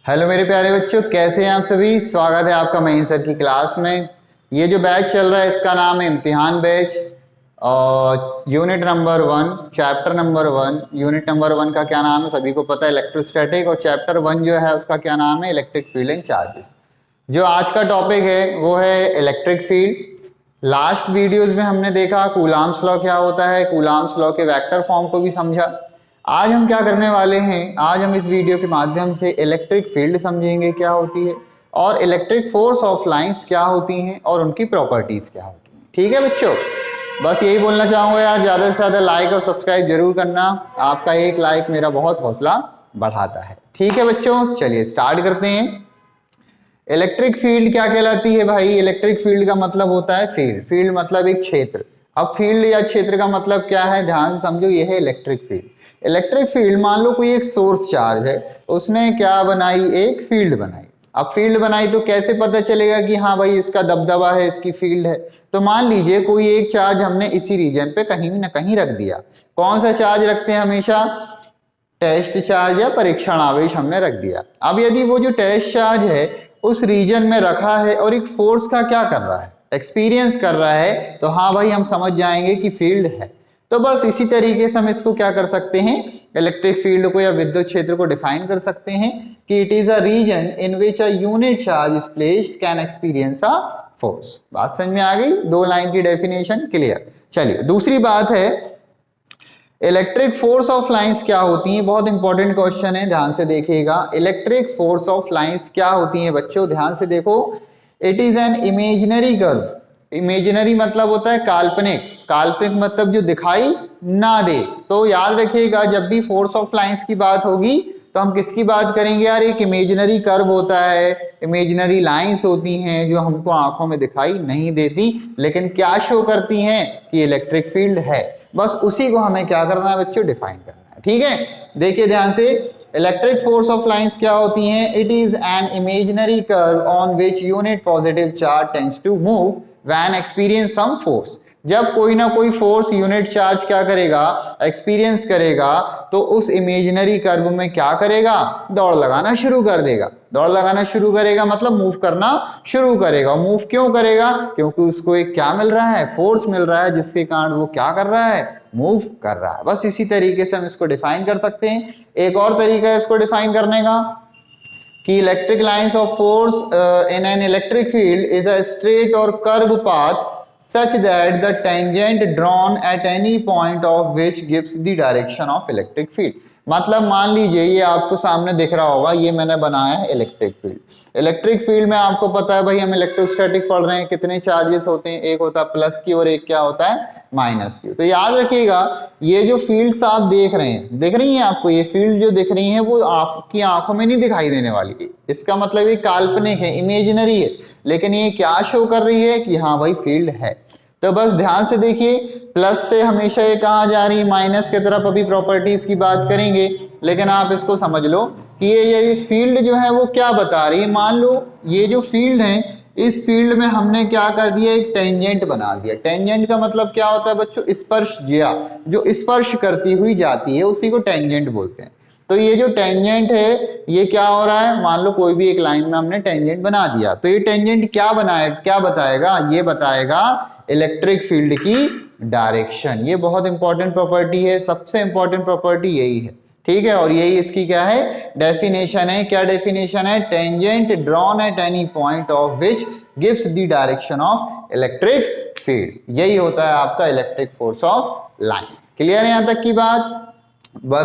Hello मेरे प्यारे बच्चों, कैसे हैं आप सभी। स्वागत है आपका महीन सर की क्लास में। ये जो बैच चल रहा है इसका नाम है इम्तिहान बैच और unit number 1 chapter number 1। Unit number 1 का क्या नाम है सभी को पता है, इलेक्ट्रोस्टैटिक, और चैप्टर 1 जो है उसका क्या नाम है, इलेक्ट्रिक फील्ड एंड चार्जेस। जो आज का टॉपिक है वो है इलेक्ट्रिक फील्ड। लास्ट वीडियोस में हमने देखा कूलाम्स लॉ क्या होता है, कूलाम्स लॉ के वेक्टर फॉर्म को भी समझा। आज हम क्या करने वाले हैं, आज हम इस वीडियो के माध्यम से इलेक्ट्रिक फील्ड समझेंगे क्या होती है, और इलेक्ट्रिक फोर्स ऑफ लाइंस क्या होती हैं और उनकी प्रॉपर्टीज क्या होती हैं। ठीक है बच्चों, बस यही बोलना चाहूंगा यार, ज्यादा से ज्यादा लाइक और सब्सक्राइब जरूर करना। आपका एक लाइक मेरा बहुत हौसला बढ़ाता है। ठीक है बच्चों, चलिए स्टार्ट करते हैं। इलेक्ट्रिक फील्ड क्या कहलाती है भाई। इलेक्ट्रिक फील्ड का मतलब होता है फील्ड, फील्ड मतलब एक क्षेत्र। अब फील्ड या क्षेत्र का मतलब क्या है, ध्यान से समझो, ये है इलेक्ट्रिक फील्ड। इलेक्ट्रिक फील्ड, मान लो कोई एक सोर्स चार्ज है, उसने क्या बनाई, एक फील्ड बनाई। अब फील्ड बनाई तो कैसे पता चलेगा कि हाँ भाई इसका दबदबा है, इसकी फील्ड है। तो मान लीजिए कोई एक चार्ज हमने इसी रीजन पे कहीं ना कहीं रख दिया। कौन सा चार्ज रखते हैं हमेशा, टेस्ट चार्ज या परीक्षण आवेश हमने रख दिया। अब यदि वो जो टेस्ट चार्ज है उस रीजन में रखा है और एक फोर्स का क्या कर रहा है, एक्सपीरियंस कर रहा है, तो हाँ भाई हम समझ जाएंगे कि फील्ड है। तो बस इसी तरीके से हम इसको क्या कर सकते हैं, इलेक्ट्रिक फील्ड को या विद्युत क्षेत्र को डिफाइन कर सकते हैं कि it is a region in which a unit charge is placed can experience a force. बात समझ में आ गई, दो लाइन की डेफिनेशन क्लियर। चलिए दूसरी बात है, इलेक्ट्रिक फोर्स ऑफ लाइंस क्या होती हैं। बहुत इंपॉर्टेंट क्वेश्चन है, ध्यान से देखिएगा। इलेक्ट्रिक फोर्स ऑफ लाइंस क्या होती हैं बच्चों, ध्यान से देखो। It is an imaginary curve. Imaginary मतलब होता है काल्पनिक, काल्पनिक मतलब जो दिखाई ना दे। तो याद रखिएगा जब भी फोर्स ऑफ लाइंस की बात होगी तो हम किसकी बात करेंगे यार, एक इमेजिनरी कर्व होता है, इमेजिनरी लाइंस होती हैं जो हमको आंखों में दिखाई नहीं देती लेकिन क्या शो करती हैं कि इलेक्ट्रिक फील्ड है। बस उसी को हमें क्या करना है बच्चों, डिफाइन करना है। ठीक है, देखिए ध्यान से, इलेक्ट्रिक फोर्स ऑफ लाइंस क्या होती हैं। It is an imaginary curve on which unit positive charge tends to move when experience some force. जब कोई ना कोई फोर्स यूनिट चार्ज क्या करेगा, एक्सपीरियंस करेगा, तो उस इमेजिनरी कर्व में क्या करेगा, दौड़ लगाना शुरू कर देगा। दौड़ लगाना शुरू करेगा मतलब मूव करना शुरू करेगा। मूव क्यों करेगा, क्योंकि उसको एक क्या मिल रहा है, फोर्स मिल रहा है, जिसके कारण वो क्या कर रहा है, मूव कर रहा है। बस इसी तरीके से हम इसको डिफाइन कर सकते हैं। एक और तरीका है इसको डिफाइन करने का कि electric lines of force in an electric field is a straight और curve path such that the tangent drawn at any point of which gives the direction of electric field। मतलब मान लीजिए ये आपको सामने दिख रहा होगा, ये मैंने बनाया है इलेक्ट्रिक फील्ड। इलेक्ट्रिक फील्ड में आपको पता है भाई हम इलेक्ट्रोस्टैटिक पढ़ रहे हैं, कितने चार्जेस होते हैं, एक होता है प्लस की और एक क्या होता है, माइनस की। तो याद रखिएगा ये जो फील्ड्स आप देख रहे हैं, दिख रही हैं आपको, ये फील्ड जो दिख रही है वो आपकी आंखों में नहीं दिखाई देने वाली। इसका मतलब ये काल्पनिक है, इमेजिनरी है, लेकिन ये क्या शो कर रही है कि हाँ भाई फील्ड है। तो बस ध्यान से देखिए, प्लस से हमेशा ये कहाँ जा रही है, माइनस की तरफ। अभी प्रॉपर्टीज की बात करेंगे, लेकिन आप इसको समझ लो कि ये फील्ड जो है वो क्या बता रही है। मान लो ये जो फील्ड है, इस फील्ड में हमने क्या कर दिया, एक टेंजेंट बना दिया। टेंजेंट का मतलब क्या होता है बच्चों, स्पर्श जिया, जो स्पर्श करती हुई जाती है उसी को टेंजेंट बोलते हैं। तो ये जो टेंजेंट है ये क्या हो रहा है, मान लो कोई भी एक लाइन में हमने टेंजेंट बना दिया, तो ये टेंजेंट क्या बनाए, क्या बताएगा, ये बताएगा इलेक्ट्रिक फील्ड की डायरेक्शन। ये बहुत इंपॉर्टेंट प्रॉपर्टी है, सबसे इंपॉर्टेंट प्रॉपर्टी यही है। ठीक है, और यही इसकी क्या है, डेफिनेशन है। क्या डेफिनेशन है, tangent drawn at any point of which gives the direction of electric field. यही होता है आपका electric force of lines. Clear है यहां तक की बात।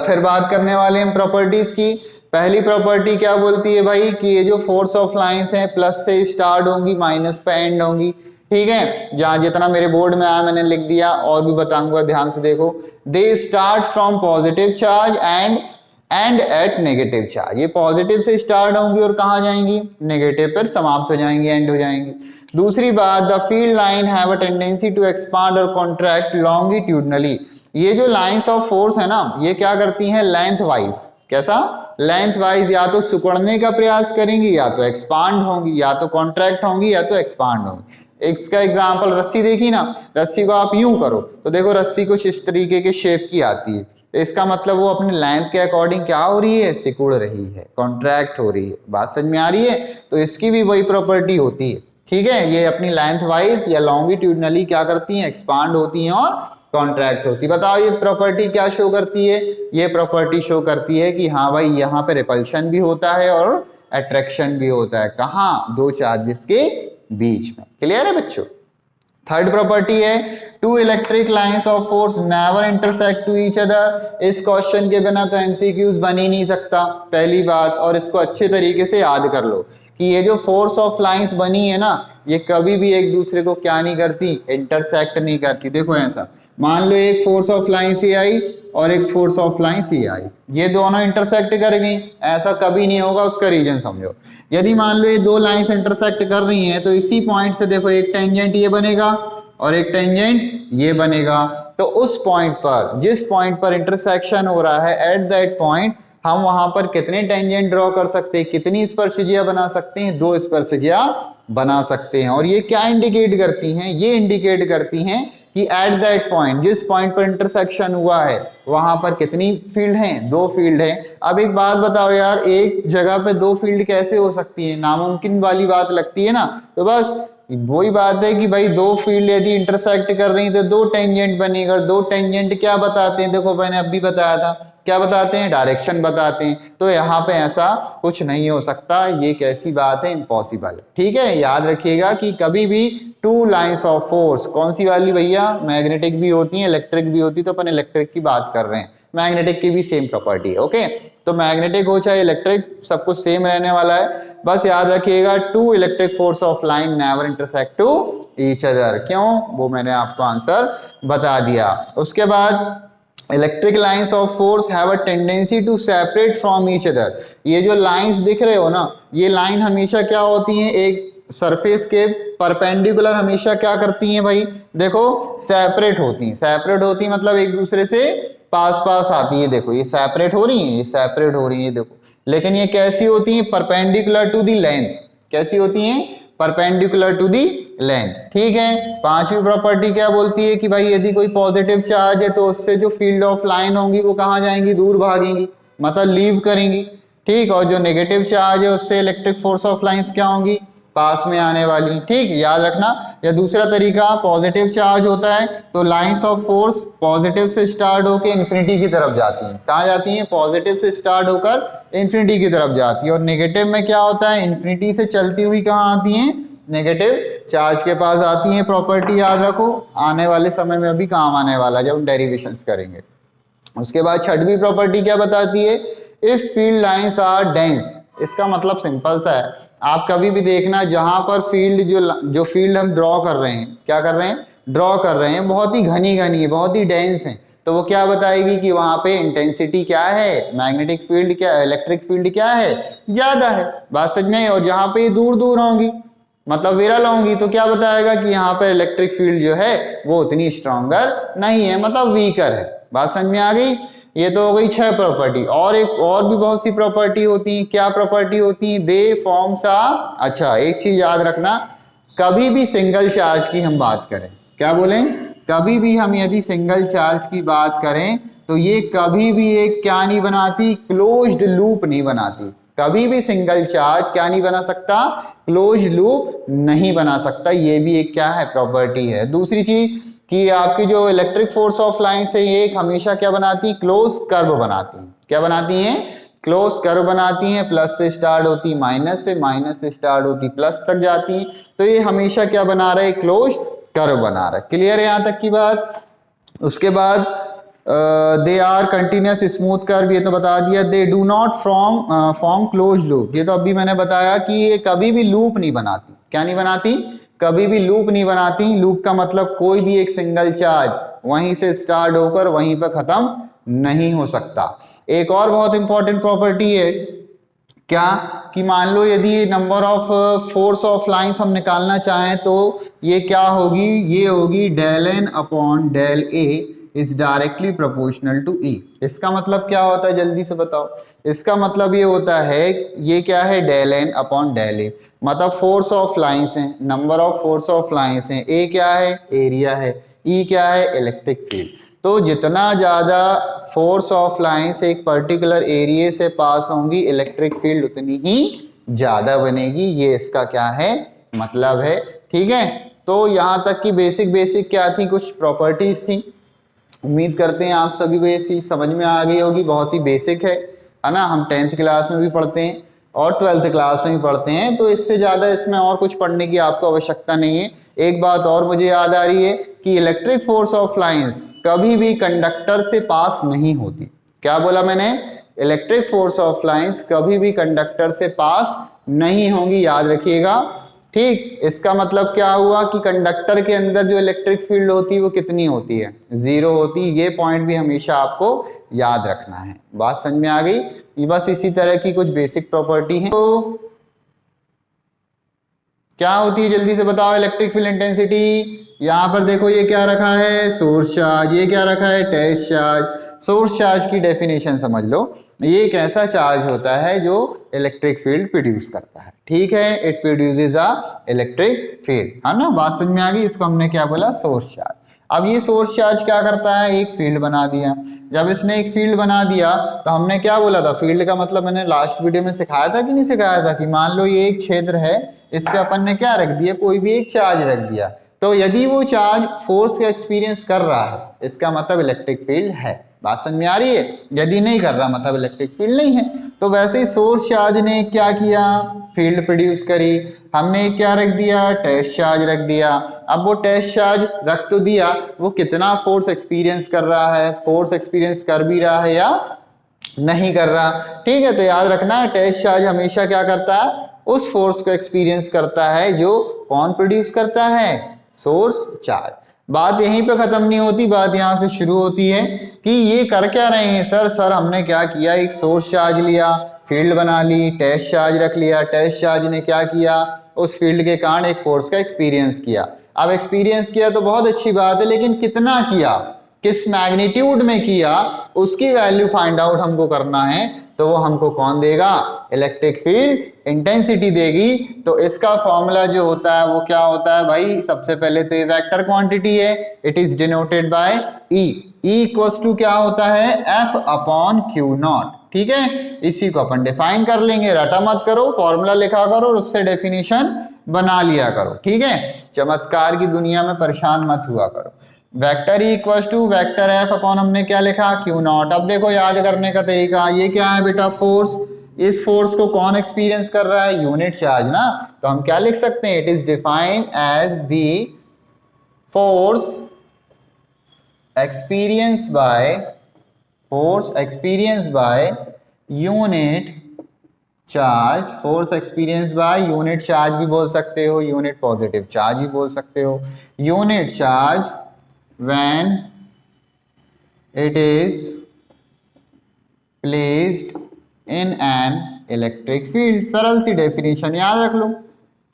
फिर बात करने वाले हम प्रॉपर्टीज की। पहली प्रॉपर्टी क्या बोलती है भाई कि ये जो फोर्स ऑफ लाइंस है प्लस से स्टार्ट होंगी, माइनस पे एंड होंगी। ठीक है, जहां जितना मेरे बोर्ड में आया मैंने लिख दिया, और भी बताऊंगा, ध्यान से देखो। They start from positive charge and at negative charge. ये पॉजिटिव से स्टार्ट होंगी और कहां जाएंगी, नेगेटिव पर समाप्त हो जाएंगी, एंड हो जाएंगी। दूसरी बात, the field line have a tendency to expand और कॉन्ट्रैक्ट लॉन्गिट्यूडनली। ये जो लाइंस ऑफ फोर्स है ना, ये क्या करती हैं, लेंथ वाइज। कैसा, लेंथ वाइज या तो सिकुड़ने का प्रयास करेंगी, या तो एक्सपांड होंगी, या तो कॉन्ट्रैक्ट होंगी, या तो एक्सपांड होंगी। इसका एग्जांपल रस्सी देखी ना, रस्सी को आप यूं करो तो देखो रस्सी कुछ इस तरीके के शेप की आती है, तो इसका मतलब वो अपने लेंथ के अकॉर्डिंग क्या हो रही है, सिकुड़ रही है, कॉन्ट्रैक्ट हो रही है। बात समझ में आ रही है? तो इसकी भी वही प्रॉपर्टी होती है, ठीक है। ये अपनी लेंथ वाइज या लॉन्गिट्यूडनली क्या करती हैं, एक्सपांड होती हैं और कॉन्ट्रैक्ट होती है। बताओ ये प्रॉपर्टी क्या शो करती है? ये प्रॉपर्टी शो करती है कि हाँ भाई यहाँ पे रिपल्शन भी होता है और अट्रैक्शन भी होता है। कहाँ? दो चार्जेस के बीच में। क्लियर है बच्चों? थर्ड प्रॉपर्टी है two electric lines of force never intersect to each other. इस क्वेश्चन के बिना तो एमसीक्यूज बन ही नहीं सकता, पहली बात। और इसको अच्छे तरीके से याद कर लो कि ये जो फोर्स ऑफ लाइंस बनी है ना, ये कभी भी एक दूसरे को क्या नहीं करती, इंटरसेक्ट नहीं करती। देखो ऐसा मान लो एक फोर्स ऑफ लाइन से आई और एक फोर्स ऑफ लाइन से आई, ये दोनों इंटरसेक्ट कर गई, ऐसा कभी नहीं होगा। उसका रीजन समझो। यदि मान लो ये दो लाइंस इंटरसेक्ट कर रही हैं तो इसी पॉइंट से देखो एक टेंजेंट ये बनेगा और एक टेंजेंट ये बनेगा। तो उस पॉइंट पर, जिस पॉइंट पर इंटरसेक्शन हो रहा है, एट दैट पॉइंट हम वहां पर कितने टेंजेंट ड्रॉ कर सकते हैं, कितनी स्पर्शजिया बना सकते हैं, दो स्पर्शजिया बना सकते हैं। और ये क्या इंडिकेट करती हैं? ये इंडिकेट करती हैं कि एट दैट पॉइंट, जिस पॉइंट पर इंटरसेक्शन हुआ है, वहां पर कितनी फील्ड हैं, दो फील्ड हैं। अब एक बात बताओ यार, एक जगह पे दो फील्ड कैसे हो सकती है? नामुमकिन वाली बात लगती है ना। तो बस वही बात है कि भाई दो फील्ड यदि इंटरसेक्ट कर रही तो दो टेंजेंट बनेगा। दो टेंजेंट क्या बताते हैं? देखो मैंने अभी बताया था, क्या बताते हैं? डायरेक्शन बताते हैं। तो यहाँ पे ऐसा कुछ नहीं हो सकता, ये कैसी बात है, इम्पॉसिबल। ठीक है, याद रखिएगा कि कभी भी टू लाइंस ऑफ फोर्स, कौन सी वाली भैया? मैग्नेटिक भी होती है, इलेक्ट्रिक भी होती है। तो अपन इलेक्ट्रिक की बात कर रहे हैं, मैग्नेटिक की भी सेम प्रॉपर्टी है। ओके, तो मैग्नेटिक हो चाहे इलेक्ट्रिक, सब कुछ सेम रहने वाला है। बस याद रखिएगा two electric force of line never intersect to each other. क्यों? वो मैंने आपको आंसर बता दिया। उसके बाद electric lines of force have a tendency to separate from each other. ये जो लाइंस दिख रहे हो ना, ये लाइन हमेशा क्या होती हैं, एक सरफेस के परपेंडिकुलर हमेशा क्या करती हैं भाई? देखो सेपरेट होती हैं। सेपरेट होती मतलब एक दूसरे से पास पास आती है। देखो ये सेपरेट हो रही है, ये सेपरेट हो रही है, देखो। लेकिन ये कैसी होती हैं? Perpendicular to the length. कैसी होती हैं? Perpendicular to the length. ठीक है। पांचवी प्रॉपर्टी क्या बोलती है कि भाई यदि कोई पॉजिटिव चार्ज है तो उससे जो फील्ड ऑफ लाइन होंगी वो कहाँ जाएंगी? दूर भागेंगी, मतलब लीव करेंगी। ठीक, और जो नेगेटिव चार्ज है उससे इलेक्ट्रिक फोर्स ऑफ लाइंस क्या होंगी? पास में आने वाली। ठीक, याद रखना। या दूसरा तरीका, पॉजिटिव चार्ज होता है तो लाइंस ऑफ फोर्स पॉजिटिव से स्टार्ट होकर इंफिनिटी की तरफ जाती हैं। कहाँ जाती हैं? पॉजिटिव से स्टार्ट होकर इंफिनिटी की तरफ जाती है। और नेगेटिव में क्या होता है? इंफिनिटी से चलती हुई कहाँ आती हैं? नेगेटिव चार्ज के पास आती हैं। प्रॉपर्टी याद रखो, आने वाले समय में अभी काम आने वाला है जब हम डेरिवेशंस करेंगे। उसके बाद छठवीं प्रॉपर्टी क्या बताती है? If field lines are dense. इसका मतलब सिंपल सा है, आप कभी भी देखना जहां पर फील्ड जो फील्ड हम ड्रॉ कर रहे हैं, क्या कर रहे हैं? ड्रॉ कर रहे हैं, बहुत ही घनी घनी है, बहुत ही डेंस है, तो वो क्या बताएगी कि वहां पे इंटेंसिटी क्या है? मैग्नेटिक फील्ड क्या, इलेक्ट्रिक फील्ड क्या है? ज्यादा है। बात समझ में? और जहां पे दूर दूर होंगी, मतलब विरल होंगी, तो क्या बताएगा कि यहाँ पर इलेक्ट्रिक फील्ड जो है वो उतनी स्ट्रॉन्गर नहीं है, मतलब वीकर है। बात समझ में आ गई? ये तो हो गई 6 प्रॉपर्टी। और एक और भी बहुत सी प्रॉपर्टी होती है। क्या प्रॉपर्टी होती है? दे फॉर्म्स आ, अच्छा एक चीज याद रखना, कभी भी सिंगल चार्ज की हम बात करें, क्या बोलें? कभी भी हम यदि सिंगल चार्ज की बात करें तो ये कभी भी एक क्या नहीं बनाती? क्लोज्ड लूप नहीं बनाती। कभी भी सिंगल चार्ज क्या नहीं बना सकता? क्लोज्ड लूप नहीं बना सकता। ये भी एक क्या है? प्रॉपर्टी है। दूसरी चीज कि आपकी जो इलेक्ट्रिक फोर्स ऑफ लाइन है ये हमेशा क्या बनाती है? क्लोज कर्व बनाती है। क्या बनाती है? क्लोज कर्व बनाती हैं। प्लस से स्टार्ट होती, माइनस से स्टार्ट होती, प्लस तक जाती है। तो ये हमेशा क्या बना रहे? क्लोज कर्व बना रहा है। क्लियर है यहां तक की बात? उसके बाद they are continuous smooth curve, ये तो बता दिया। They do not form close loop, ये तो अभी मैंने बताया कि ये कभी भी लूप नहीं बनाती। क्या नहीं बनाती? कभी भी लूप नहीं बनाती। लूप का मतलब कोई भी एक सिंगल चार्ज वहीं से स्टार्ट होकर वहीं पर खत्म नहीं हो सकता। एक और बहुत इंपॉर्टेंट प्रॉपर्टी है, क्या कि मान लो यदि number of force of lines हम निकालना चाहें तो ये क्या होगी? ये होगी del N upon del A is directly proportional to E. इसका मतलब क्या होता है? जल्दी से बताओ। इसका मतलब ये होता है, ये क्या है? डेल एन अपॉन डेल ए, मतलब फोर्स ऑफ लाइंस हैं, number of force of lines हैं। ए क्या है? एरिया है। ई क्या है? Electric field. तो जितना ज्यादा फोर्स ऑफ लाइंस एक पर्टिकुलर एरिया से पास होंगी, इलेक्ट्रिक फील्ड उतनी ही ज्यादा बनेगी। ये इसका क्या है, मतलब है। ठीक है, तो यहां तक की बेसिक क्या थी, कुछ प्रॉपर्टीज थी। उम्मीद करते हैं आप सभी को ये चीज समझ में आ गई होगी, बहुत ही बेसिक है ना। हम 10th क्लास में भी पढ़ते हैं और 12th क्लास में भी पढ़ते हैं, तो इससे ज़्यादा इसमें और कुछ पढ़ने की आपको आवश्यकता नहीं है। एक बात और मुझे याद आ रही है कि इलेक्ट्रिक फोर्स ऑफ लाइंस कभी भी कंडक्टर से पास नहीं होती। क्या बोला मैंने, इलेक्ट्रिक फोर्स ऑफ लाइंस कभी भी कंडक्टर से पास नहीं होंगी, याद रखिएगा। ठीक, इसका मतलब क्या हुआ कि कंडक्टर के अंदर जो इलेक्ट्रिक फील्ड होती है वो कितनी होती है, 0 होती है। ये पॉइंट भी हमेशा आपको याद रखना है। बात समझ में आ गई। ये बस इसी तरह की कुछ बेसिक प्रॉपर्टी है। तो क्या होती है जल्दी से बताओ इलेक्ट्रिक फील्ड इंटेंसिटी। यहां पर देखो ये क्या रखा है, सोर्स चार्ज, ये क्या रखा है, टेस्ट चार्ज। सोर्स चार्ज की डेफिनेशन समझ लो, ये एक ऐसा चार्ज होता है जो इलेक्ट्रिक फील्ड प्रोड्यूस करता है। ठीक है, it produces a electric field, है ना। बात समझ में आ गई। इसको हमने क्या बोला, सोर्स चार्ज। अब ये सोर्स चार्ज क्या करता है, एक फील्ड बना दिया। जब इसने एक फील्ड बना दिया तो हमने क्या बोला था, फील्ड का मतलब मैंने लास्ट वीडियो में सिखाया था कि नहीं सिखाया था, कि मान लो ये एक क्षेत्र है, इस पे अपन ने क्या रख दिया, कोई भी एक चार्ज रख दिया। तो यदि वो चार्ज फोर्स का एक्सपीरियंस कर रहा है, इसका मतलब इलेक्ट्रिक फील्ड है। बात समझ में आ रही है। यदि नहीं कर रहा मतलब इलेक्ट्रिक फील्ड नहीं है। तो वैसे ही सोर्स चार्ज ने क्या किया, फील्ड प्रोड्यूस करी। हमने क्या रख दिया, टेस्ट चार्ज रख दिया। अब वो टेस्ट चार्ज रख तो दिया, वो कितना फोर्स एक्सपीरियंस कर रहा है, फोर्स एक्सपीरियंस कर भी रहा है या नहीं कर रहा। ठीक है, तो याद रखना है टेस्ट चार्ज हमेशा क्या करता है, उस फोर्स को एक्सपीरियंस करता है जो कौन प्रोड्यूस करता है, सोर्स चार्ज। बात यहीं पे खत्म नहीं होती, बात यहां से शुरू होती है कि ये कर क्या रहे हैं सर हमने क्या किया, एक सोर्स चार्ज लिया, फील्ड बना ली, टेस्ट चार्ज रख लिया। टेस्ट चार्ज ने क्या किया, उस फील्ड के कारण एक फोर्स का एक्सपीरियंस किया। अब एक्सपीरियंस किया तो बहुत अच्छी बात है, लेकिन कितना किया, किस मैग्नीट्यूड में किया, उसकी वैल्यू फाइंड आउट हमको करना है। तो वो हमको कौन देगा, इलेक्ट्रिक फील्ड इंटेंसिटी देगी। तो इसका फॉर्मूला जो होता है वो क्या होता है भाई, सबसे पहले तो ये वेक्टर क्वांटिटी है, it is denoted by E. E equals to क्या होता है, एफ अपॉन क्यू नॉट। ठीक है, इसी को अपन डिफाइन कर लेंगे, रटा मत करो, फॉर्मूला लिखा करो और उससे डेफिनेशन बना लिया करो। ठीक है, चमत्कार की दुनिया में परेशान मत हुआ करो। Vector E equals to vector F upon हमने क्या लिखा, क्यू नॉट। अब देखो याद करने का तरीका, ये क्या है बेटा, फोर्स। इस फोर्स को कौन एक्सपीरियंस कर रहा है, यूनिट चार्ज ना। तो हम क्या लिख सकते हैं, it is defined as be force experience by unit charge. Force experience by unit charge भी बोल सकते हो, यूनिट पॉजिटिव चार्ज भी बोल सकते हो। Unit charge when it is placed in an electric field। सरल सी डेफिनेशन याद रख लो,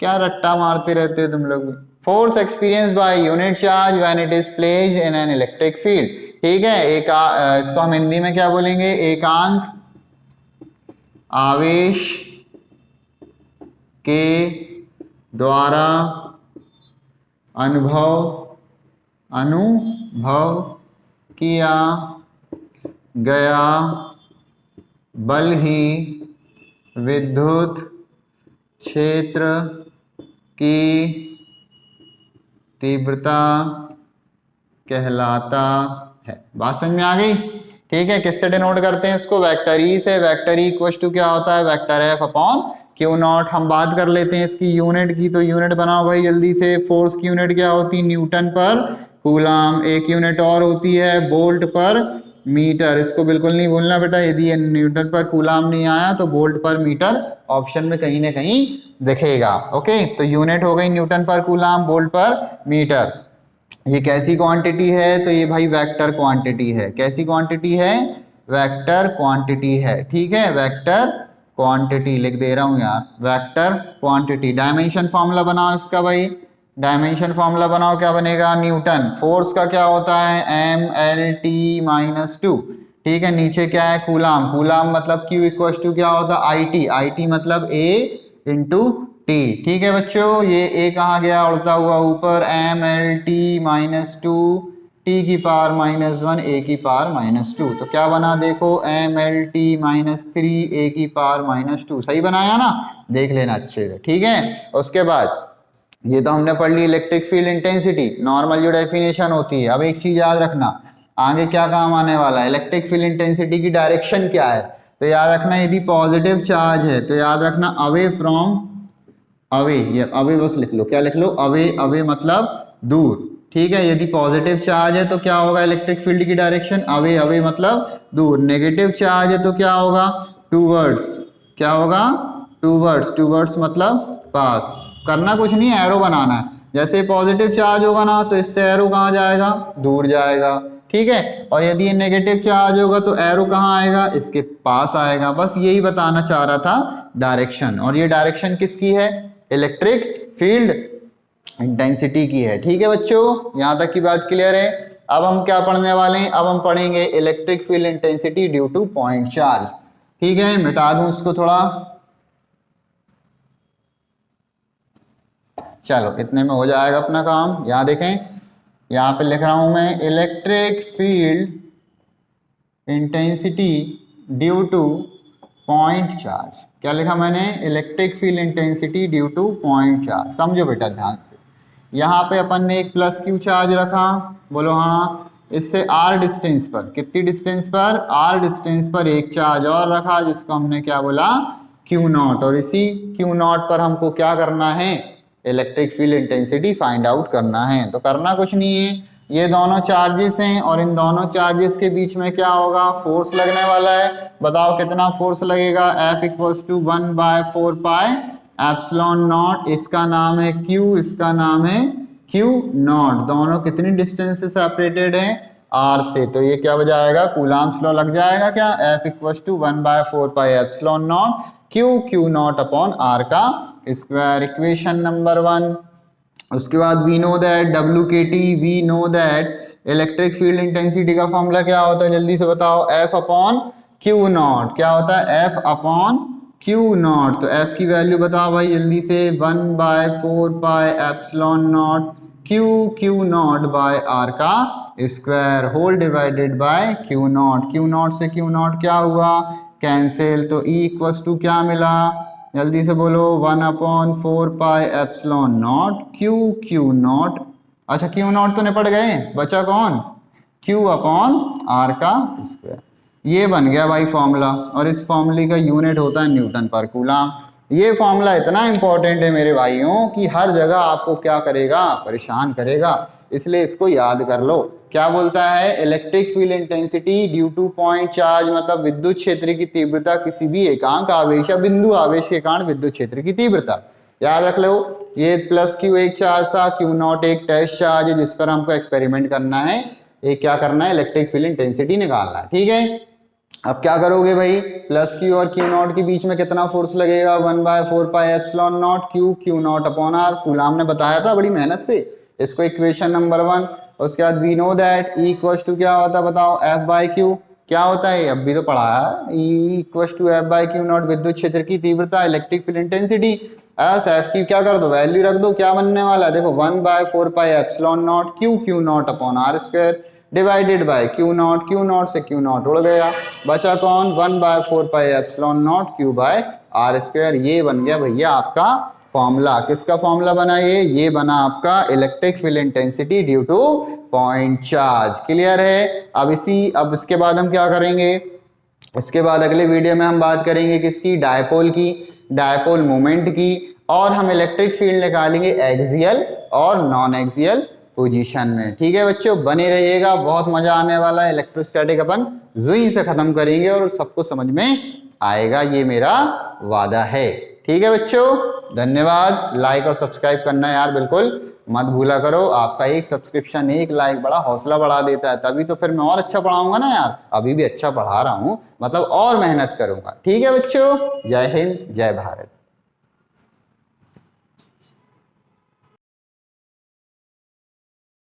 क्या रट्टा मारते रहते हो तुम लोग भी। Force experience by unit charge when it is placed in an electric field. ठीक है, इसको हम हिंदी में क्या बोलेंगे, एकांक आवेश के द्वारा अनुभव किया गया बल ही विद्युत क्षेत्र की तीव्रता कहलाता है। बात समझ में आ गई। ठीक है, किससे डिनोट करते हैं इसको, वेक्टर ई से। वेक्टर ई इक्वल टू क्या होता है, vector F upon Q not. हम बात कर लेते हैं इसकी यूनिट की, तो यूनिट बनाओ भाई जल्दी से। फोर्स की यूनिट क्या होती है, न्यूटन पर कूलाम। एक यूनिट और होती है वोल्ट पर मीटर। इसको बिल्कुल नहीं भूलना बेटा, यदि न्यूटन पर कूलाम नहीं आया तो वोल्ट पर मीटर ऑप्शन में कहीं ना कहीं दिखेगा। ओके, तो यूनिट हो गई न्यूटन पर कूलाम, वोल्ट पर मीटर। ये कैसी क्वांटिटी है, तो ये भाई वेक्टर क्वांटिटी है। कैसी क्वांटिटी है, वेक्टर क्वांटिटी है। ठीक है, वेक्टर क्वांटिटी लिख दे रहा हूं यार, वेक्टर क्वांटिटी। डायमेंशन फॉर्मूला बनाओ इसका भाई, डायमेंशन फॉर्मूला बनाओ, क्या बनेगा, न्यूटन। फोर्स का क्या होता है, M L T minus two. ठीक है, नीचे क्या है, कूलाम। कूलाम मतलब क्यू इक्वल टू क्या होता है, आई टी। आई टी मतलब ए इंटू टी। ठीक है बच्चों, ये ए कहाँ गया, उड़ता हुआ ऊपर, M L T minus two T. T की पावर -1 ए की पावर -2। तो क्या बना देखो, MLT -3 ए की पावर -2। सही बनाया ना, देख लेना अच्छे से, ठीक है। उसके बाद ये तो हमने पढ़ ली इलेक्ट्रिक फील्ड इंटेंसिटी, नॉर्मल जो डेफिनेशन होती है। अब एक चीज याद रखना, आगे क्या काम आने वाला है, इलेक्ट्रिक फील्ड इंटेंसिटी की डायरेक्शन क्या है। तो याद रखना, यदि पॉजिटिव चार्ज है तो याद रखना अवे फ्रॉम, अवे, ये अवे बस लिख लो, क्या लिख लो, अवे। अवे मतलब दूर, ठीक है। यदि पॉजिटिव चार्ज है तो क्या होगा इलेक्ट्रिक फील्ड की डायरेक्शन, अवे। अवे मतलब दूर। नेगेटिव चार्ज है तो क्या होगा, टूवर्ड्स। क्या होगा, टूवर्ड्स। टूवर्ड्स मतलब पास। करना कुछ नहीं है, एरो बनाना है। जैसे पॉजिटिव चार्ज होगा ना तो इससे एरो कहाँ जाएगा, दूर जाएगा, ठीक है। और यदि ये नेगेटिव चार्ज होगा तो एरो कहाँ आएगा, इसके पास आएगा। बस यही बताना चाह रहा था डायरेक्शन। और ये डायरेक्शन किसकी है, इलेक्ट्रिक फील्ड इंटेंसिटी की है, ठीक है बच्चों। यहां तक की बात क्लियर है। अब हम क्या पढ़ने वाले हैं, अब हम पढ़ेंगे electric field intensity due two point charge, ठीक है। मिटा दूं इसको थोड़ा, चलो इतने में हो जाएगा अपना काम। यहां देखें, यहां पे लिख रहा हूं मैं electric field intensity due two point charge. क्या लिखा मैंने, electric field intensity due two point charge. समझो बेटा ध्यान से, यहाँ पे अपन ने एक प्लस क्यू चार्ज रखा, बोलो हाँ। इससे आर डिस्टेंस पर, कितनी डिस्टेंस पर, आर डिस्टेंस पर एक चार्ज और रखा जिसको हमने क्या बोला, क्यू नॉट। और इसी क्यू नॉट पर हमको क्या करना है, electric field intensity find out करना है। तो करना कुछ नहीं है, ये दोनों चार्जेस हैं और इन दोनों चार्जेस के बीच में क्या होगा, फोर्स लगने वाला है। बताओ कितना फोर्स लगेगा, F = 1/4 एप्सिलॉन नॉट। इसका नाम है Q, इसका नाम है Q नॉट। दोनों कितनी डिस्टेंस से सेपरेटेड हैं, R से। तो ये क्या हो जाएगा, कूलम्ब्स लॉ लग जाएगा क्या, F = 1/4 epsilon naught Q naught upon R का स्क्वायर। Equation number 1। उसके बाद we know that WKT, we know that electric field intensity का फॉर्मूला क्या होता है, जल्दी से बताओ, F अपॉन क्यू नॉट। क्या होता है, F अपॉन क्यू नॉट। तो F की वैल्यू बताओ भाई जल्दी से, 1/4 epsilon naught Q naught by R का square whole divided by Q naught. Q naught से क्यू नॉट क्या हुआ, कैंसिल। तो E = क्या मिला, जल्दी से बोलो, 1/4 एप्सिलॉन नॉट क्यू नॉट। अच्छा क्यू नॉट तो निपट गए, बचा कौन, Q अपॉन R का स्क्वायर। ये बन गया भाई फॉर्मूला। और इस फॉर्मूले का यूनिट होता है न्यूटन पर कूलम। ये फॉर्मूला इतना इंपॉर्टेंट है मेरे भाइयों कि हर जगह आपको क्या करेगा, परेशान करेगा, इसलिए इसको याद कर लो। क्या बोलता है, electric field intensity due two point charge मतलब विद्युत क्षेत्र की तीव्रता किसी भी एकांक आवेश या बिंदु आवेश के कारण विद्युत क्षेत्र की तीव्रता। याद रख लो, ये प्लस क्यू एक चार्ज था, क्यू नॉट एक टेस्ट चार्ज है जिस पर हमको एक्सपेरिमेंट करना है। ये क्या करना है, इलेक्ट्रिक फील्ड इंटेंसिटी निकालना है, ठीक है। अब क्या करोगे भाई, प्लस क्यू और क्यू नॉट के बीच में कितना फोर्स लगेगा, 1/4 epsilon naught Q naught upon R. Coulomb ने बताया था बड़ी मेहनत से इसको, इक्वेशन नंबर 1। उसके बाद वी नो दैट E = क्या होता है बताओ, F/Q। क्या होता है, अब भी तो पढ़ा है, E = F/Q नॉट विद्युत क्षेत्र की तीव्रता, इलेक्ट्रिक फील्ड इंटेंसिटी। F की क्या कर दो, वैल्यू रख दो, क्या बनने वाला है देखो, 1/4 epsilon naught Q naught upon R square divided by Q naught से क्यू नॉट उड़ गया, बचा कौन, 1/4 epsilon naught Q by R square. ये बन गया भैया आपका फॉर्मूला। किसका फॉर्मूला बना, ये बना आपका electric field intensity due two point charge. Clear है। अब इसके बाद हम क्या करेंगे, इसके बाद अगले वीडियो में हम बात करेंगे किसकी, डायपोल की, डायपोल मोमेंट की। और हम इलेक्ट्रिक फील्ड निकालेंगे एक्सियल और नॉन एक्सियल पोजीशन में, ठीक है बच्चों। बने रहिएगा, बहुत मजा आने वाला है। इलेक्ट्रोस्टैटिक अपन जुई से खत्म करेंगे और सबको समझ में आएगा, ये मेरा वादा है, ठीक है बच्चों। धन्यवाद। लाइक और सब्सक्राइब करना यार बिल्कुल मत भूला करो। आपका एक सब्सक्रिप्शन, एक लाइक बड़ा हौसला बढ़ा देता है, तभी तो फिर मैं और अच्छा पढ़ाऊंगा ना यार। अभी भी अच्छा पढ़ा रहा हूं, मतलब और मेहनत करूंगा, ठीक है बच्चों। जय हिंद, जय भारत।